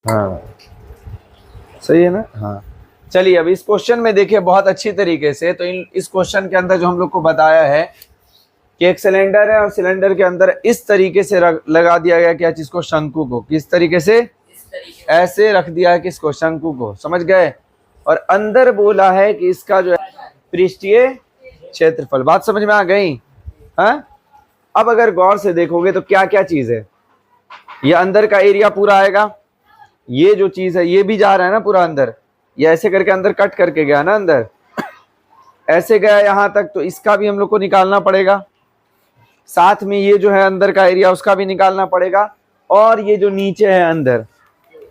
हाँ सही है ना। हाँ चलिए अब इस क्वेश्चन में देखिए बहुत अच्छी तरीके से, तो इस क्वेश्चन के अंदर जो हम लोग को बताया है कि एक सिलेंडर है और सिलेंडर के अंदर इस तरीके से लगा दिया गया क्या चीज को, शंकु को। किस तरीके से? ऐसे रख दिया है किसको, शंकु को, समझ गए। और अंदर बोला है कि इसका जो है पृष्ठीय क्षेत्रफल। बात समझ में आ गई? हाँ अब अगर गौर से देखोगे तो क्या क्या चीज है, ये अंदर का एरिया पूरा आएगा, ये जो चीज है ये भी जा रहा है ना पूरा अंदर, ये ऐसे करके अंदर कट करके गया ना अंदर, ऐसे गया यहां तक, तो इसका भी हम लोग को निकालना पड़ेगा। साथ में ये जो है अंदर का एरिया उसका भी निकालना पड़ेगा। और ये जो नीचे है अंदर,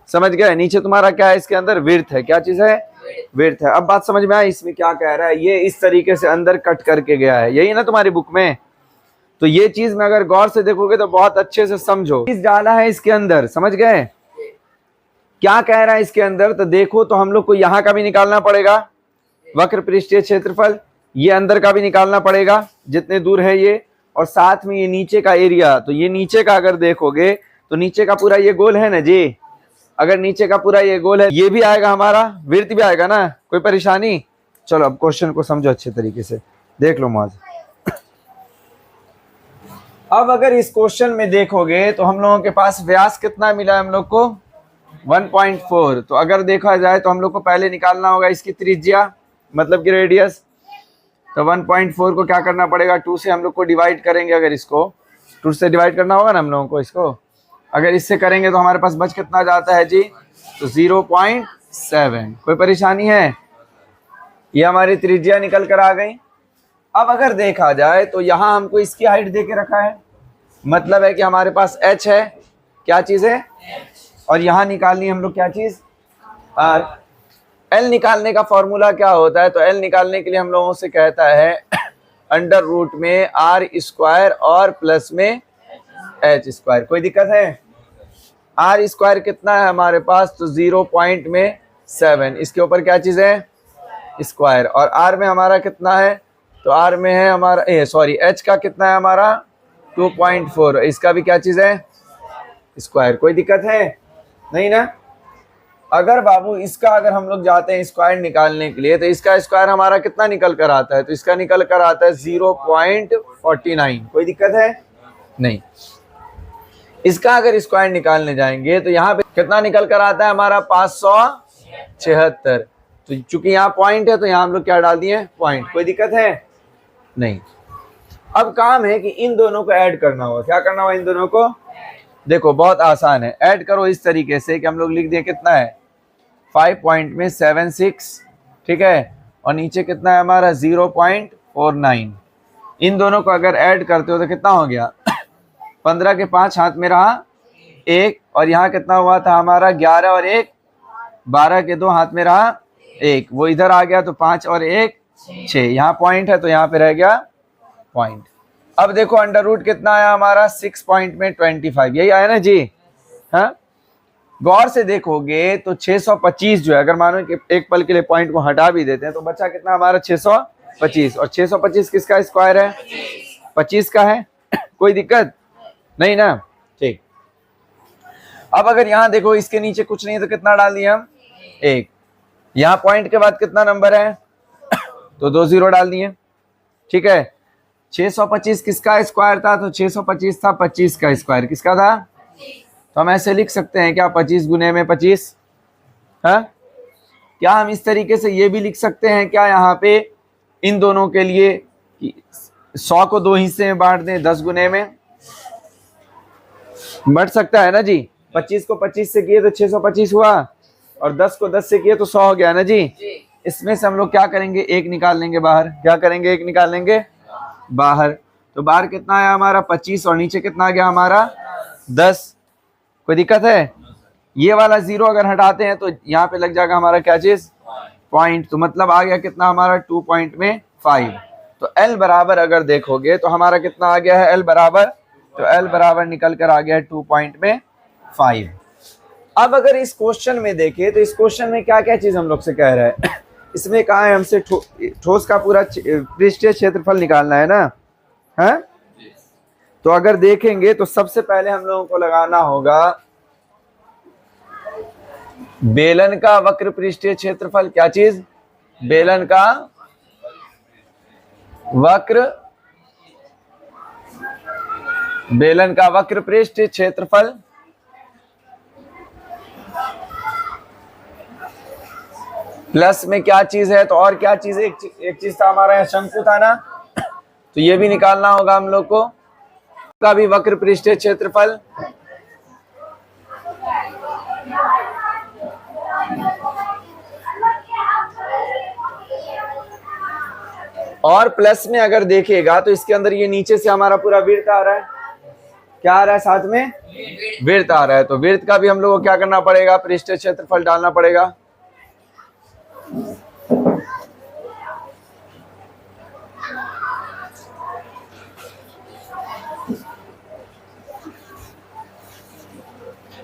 समझ गए, नीचे तुम्हारा क्या है, इसके अंदर विड्थ है। क्या चीज है? विड्थ है। अब बात समझ में आई इसमें क्या कह रहा है, ये इस तरीके से अंदर कट करके गया है, यही ना तुम्हारी बुक में। तो ये चीज में अगर गौर से देखोगे तो बहुत अच्छे से समझो, चीज डाला है इसके अंदर, समझ गए क्या कह रहा है इसके अंदर। तो देखो तो हम लोग को यहाँ का भी निकालना पड़ेगा वक्र पृष्ठीय क्षेत्रफल, ये अंदर का भी निकालना पड़ेगा जितने दूर है ये, और साथ में ये नीचे का एरिया। तो ये नीचे का अगर देखोगे तो नीचे का पूरा ये गोल है ना जी, अगर नीचे का पूरा ये गोल है, ये भी आएगा हमारा, विड्थ भी आएगा ना, कोई परेशानी? चलो अब क्वेश्चन को समझो अच्छे तरीके से, देख लो मौज। अब अगर इस क्वेश्चन में देखोगे तो हम लोगों के पास व्यास कितना मिला है हम लोग को, 1.4। तो अगर देखा जाए तो हम लोग को पहले निकालना होगा इसकी त्रिज्या, मतलब कि रेडियस। तो 1.4 को क्या करना पड़ेगा, 2 से हम लोग को डिवाइड करेंगे। अगर इसको 2 से डिवाइड करना होगा ना हम लोगों को इसको, अगर इससे करेंगे तो हमारे पास बच कितना जाता है जी, तो 0.7। कोई परेशानी है? ये हमारी त्रिज्या निकल कर आ गई। अब अगर देखा जाए तो यहाँ हमको इसकी हाइट दे के रखा है, मतलब है कि हमारे पास h है, क्या चीज है, और यहाँ निकालनी हम लोग क्या चीज, r। l निकालने का फॉर्मूला क्या होता है, तो l निकालने के लिए हम लोगों से कहता है अंडर रूट में r स्क्वायर और प्लस में h स्क्वायर। कोई दिक्कत है? r स्क्वायर कितना है हमारे पास, तो 0.7, इसके ऊपर क्या चीज है, स्क्वायर। और r में हमारा कितना है, तो r में है हमारा h का कितना है हमारा 2.4, इसका भी क्या चीज है, स्क्वायर। कोई दिक्कत है? नहीं ना। अगर बाबू इसका अगर हम लोग जाते हैं स्क्वायर निकालने के लिए, तो इसका स्क्वायर हमारा कितना निकल कर आता है, तो इसका निकल कर आता है 0.49। कोई दिक्कत है? नहीं। इसका अगर स्क्वायर निकालने जाएंगे तो यहाँ पे कितना निकल कर आता है हमारा 576। तो चूंकि यहाँ पॉइंट है तो यहाँ हम लोग क्या डाल दिए, पॉइंट। कोई दिक्कत है? नहीं। अब काम है कि इन दोनों को ऐड करना होगा। क्या करना होगा इन दोनों को, देखो बहुत आसान है, ऐड करो इस तरीके से कि हम लोग लिख दिए कितना है 5.76, ठीक है, और नीचे कितना है हमारा 0.49। इन दोनों को अगर ऐड करते हो तो कितना हो गया 15 के 5 हाथ में रहा 1, और यहाँ कितना हुआ था हमारा 11 और 1 12 के 2 हाथ में रहा 1, वो इधर आ गया तो 5 और 1 6, यहाँ पॉइंट है तो यहाँ पे रह गया पॉइंट। अब देखो अंडर रूट कितना आया हमारा 6.25, यही आया ना जी। हाँ गौर से देखोगे तो 625 जो है, अगर मानो कि एक पल के लिए पॉइंट को हटा भी देते हैं तो बचा कितना हमारा 625, और 625 किसका स्क्वायर है, 25 का है। कोई दिक्कत नहीं ना, ठीक। अब अगर यहाँ देखो इसके नीचे कुछ नहीं है तो कितना डाल दिया हम 1, यहाँ पॉइंट के बाद कितना नंबर है तो 2 0 डाल दिए, ठीक है। 625 किसका स्क्वायर था, तो 625 था 25 का स्क्वायर, किसका था, तो हम ऐसे लिख सकते हैं क्या 25 गुने में 25। हाँ क्या हम इस तरीके से ये भी लिख सकते हैं क्या यहाँ पे इन दोनों के लिए 100 को 2 हिस्से में बांट दें, 10 गुने में बढ़ सकता है ना जी। 25 को 25 से किए तो 625 हुआ, और 10 को 10 से किए तो 100 हो गया ना जी। इसमें से हम लोग क्या करेंगे, 1 निकाल लेंगे बाहर। क्या करेंगे, 1 निकाल लेंगे बाहर। तो बाहर कितना आया हमारा 25, और नीचे कितना आ गया हमारा 10। कोई दिक्कत है? ये वाला 0 अगर हटाते हैं तो यहाँ पे लग जाएगा हमारा क्या चीज, पॉइंट। तो मतलब आ गया कितना हमारा 2.5। तो L बराबर अगर देखोगे तो हमारा कितना आ गया है, L बराबर, तो L बराबर निकल कर आ गया है 2.5। अब अगर इस क्वेश्चन में देखें तो इस क्वेश्चन में क्या क्या चीज हम लोग से कह रहा है इसमें कहा है हमसे ठोस का पूरा पृष्ठीय क्षेत्रफल निकालना है ना। है तो अगर देखेंगे तो सबसे पहले हम लोगों को लगाना होगा बेलन का वक्र पृष्ठीय क्षेत्रफल, क्या चीज? बेलन का वक्र पृष्ठीय क्षेत्रफल प्लस में क्या चीज है? तो और क्या चीज है? एक चीज था हमारा यहाँ शंकु था ना, तो ये भी निकालना होगा हम लोग को, का भी वक्र पृष्ठीय क्षेत्रफल और प्लस में अगर देखिएगा तो इसके अंदर ये नीचे से हमारा पूरा वृत्त आ रहा है। क्या आ रहा है साथ में? वृत्त आ रहा है। तो वृत्त का भी हम लोग को क्या करना पड़ेगा? पृष्ठीय क्षेत्रफल डालना पड़ेगा।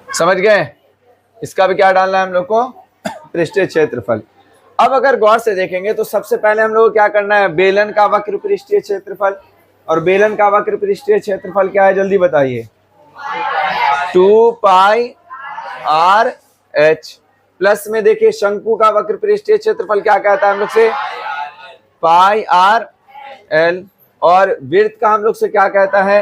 समझ गए? इसका भी क्या डालना है हम लोग को? पृष्ठीय क्षेत्रफल। अब अगर गौर से देखेंगे तो सबसे पहले हम लोग को क्या करना है? बेलन का वक्र पृष्ठीय क्षेत्रफल। और बेलन का वक्र पृष्ठीय क्षेत्रफल क्या है? जल्दी बताइए। 2 पाई आर एच। प्लस में देखिए शंकु का वक्र पृष्ठीय क्षेत्रफल क्या कहता है हम लोग से? पाई आर एल। और वृत्त का हम लोग से क्या कहता है?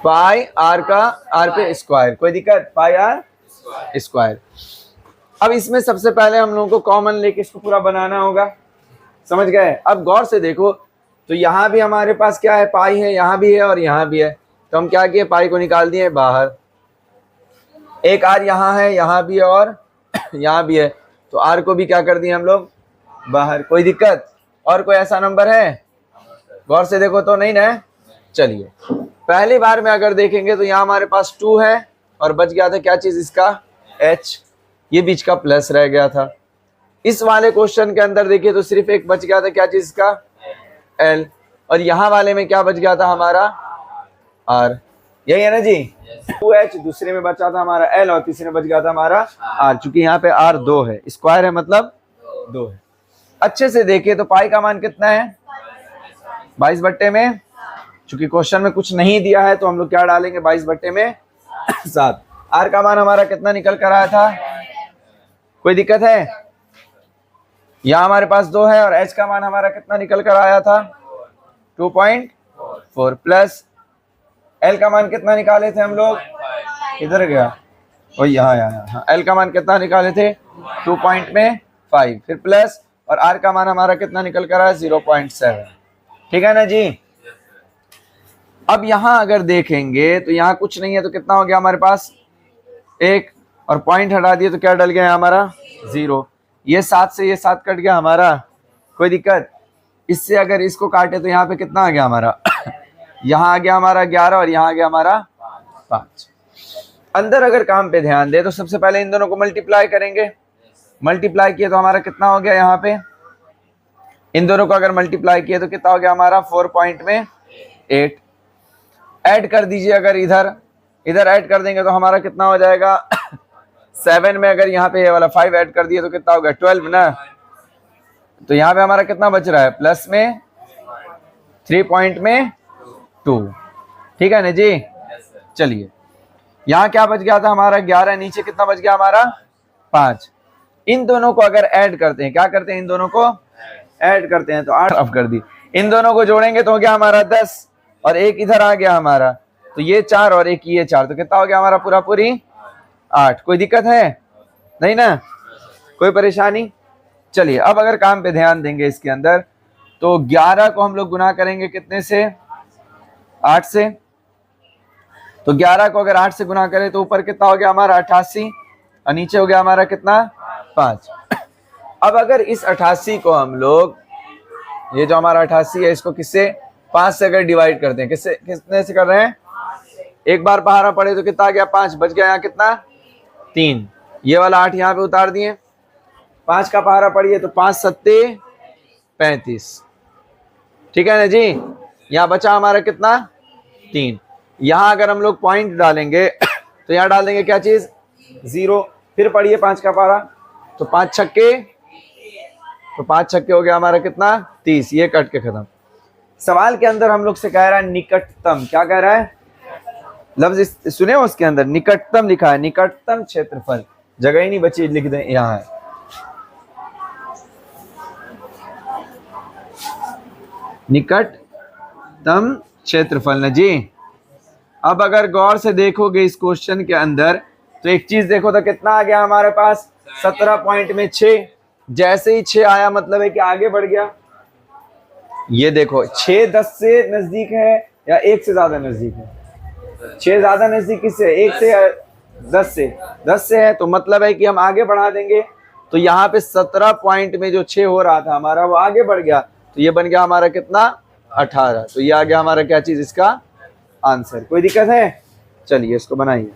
पाई आर का आर पे स्क्वायर। कोई दिक्कत? पाई आर स्क्वायर। अब इसमें सबसे पहले हम लोगों को कॉमन लेके इसको पूरा बनाना होगा। समझ गए? अब गौर से देखो तो यहाँ भी हमारे पास क्या है? पाई है, यहाँ भी है और यहाँ भी है। तो हम क्या किए? पाई को निकाल दिए बाहर। एक आर यहाँ है, यहाँ भी है और यहाँ भी है, तो आर को भी क्या कर दिए हम लोग? बाहर। कोई दिक्कत? और कोई ऐसा नंबर है? गौर से देखो तो नहीं ना? चलिए पहली बार में अगर देखेंगे तो यहाँ हमारे पास 2 है और बच गया था क्या चीज? इसका h। ये बीच का प्लस रह गया था। इस वाले क्वेश्चन के अंदर देखिए तो सिर्फ एक बच गया था, क्या चीज का? l। और यहाँ वाले में क्या बच गया था हमारा? r। यही है ना जी? 2h, दूसरे में बचा था हमारा l और तीसरे में बच गया था हमारा r। चूंकि यहाँ पे r 2 है, स्क्वायर है मतलब 2 है। अच्छे से देखिए तो पाई का मान कितना है? 22 बट्टे में। चूंकि क्वेश्चन में कुछ नहीं दिया है तो हम लोग क्या डालेंगे? 22 बट्टे में 7। आर का मान हमारा कितना निकल कर आया था? कोई दिक्कत है? यहाँ हमारे पास 2 है और एच का मान हमारा कितना निकल कर आया था? 2.4 प्लस एल का मान कितना निकाले थे हम लोग? किधर गया? और यहाँ एल का मान कितना निकाले थे? 2.5। फिर प्लस और आर का मान हमारा कितना निकल कर आया? 0.7। ठीक है ना जी? अब यहाँ अगर देखेंगे तो यहाँ कुछ नहीं है तो कितना हो गया हमारे पास? 1 और पॉइंट हटा दिए तो क्या डल गया हमारा? 0। ये 7 से ये 7 कट गया हमारा। कोई दिक्कत? इससे अगर इसको काटे तो यहाँ पे कितना आ गया हमारा? यहाँ आ गया हमारा 11 और यहाँ आ गया हमारा 5। अंदर अगर काम पे ध्यान दे तो सबसे पहले इन दोनों को मल्टीप्लाई करेंगे। मल्टीप्लाई किए तो हमारा कितना हो गया? यहाँ पे इन दोनों को अगर मल्टीप्लाई किए तो कितना हो गया हमारा? 4.8। ऐड कर दीजिए, अगर इधर ऐड कर देंगे तो हमारा कितना हो जाएगा? 7 में अगर यहाँ पे ये वाला 5 ऐड कर दिए तो कितना होगा? 12 ना। तो यहाँ पे हमारा कितना बच रहा है? प्लस में 3.2। ठीक है ना जी? चलिए यहाँ क्या बच गया था हमारा? 11। नीचे कितना बच गया हमारा? 5। इन दोनों को अगर ऐड करते हैं, क्या करते हैं? इन दोनों को ऐड करते हैं तो 8 अब कर दी। इन दोनों को जोड़ेंगे तो हो गया हमारा 10 और एक इधर आ गया हमारा, तो ये 4 और एक ये 4, तो कितना हो गया हमारा? पूरा पूरी 8। कोई दिक्कत है? नहीं ना? कोई परेशानी? चलिए अब अगर काम पे ध्यान देंगे इसके अंदर तो 11 को हम लोग गुना करेंगे कितने से? 8 से। तो 11 को अगर 8 से गुना करें तो ऊपर कितना हो गया हमारा? 88 और नीचे हो गया हमारा कितना? 5। अब अगर इस 88 को हम लोग, ये जो हमारा 88 है, इसको किससे? 5 से अगर डिवाइड करते हैं, कितने से कर रहे हैं? एक बार पहाड़ा पड़े तो कितना आ गया? 5। बच गया यहाँ कितना? 3। ये वाला 8 यहाँ पे उतार दिए। 5 का पहाड़ा पड़िए तो 5 सत्ते 35। ठीक है ना जी? यहाँ बचा हमारा कितना? 3। यहाँ अगर हम लोग पॉइंट डालेंगे तो यहाँ डाल देंगे क्या चीज? 0। फिर पढ़िए 5 का पहाड़ा, तो 5 छक्के, तो 5 छक्के हो गया हमारा कितना? 30। ये कट के खत्म। सवाल के अंदर हम लोग से कह रहा है निकटतम। क्या कह रहा है? लफ्ज सुने उसके अंदर निकटतम लिखा है, निकटतम क्षेत्रफल। जगह ही नहीं बची, लिख दें यहाँ है। निकटतम क्षेत्रफल ना जी। अब अगर गौर से देखोगे इस क्वेश्चन के अंदर तो एक चीज देखो तो कितना आ गया हमारे पास 17 पॉइंट में 6। जैसे ही 6 आया मतलब है कि आगे बढ़ गया। ये देखो 6 10 से नजदीक है या 1 से ज्यादा नजदीक है? 6 ज्यादा नजदीक किससे? 1 से या 10 से? 10 से है तो मतलब है कि हम आगे बढ़ा देंगे। तो यहाँ पे 17 पॉइंट में जो 6 हो रहा था हमारा वो आगे बढ़ गया, तो ये बन गया हमारा कितना? 18। तो ये आ गया हमारा क्या चीज, इसका आंसर। कोई दिक्कत है? चलिए इसको बनाइए।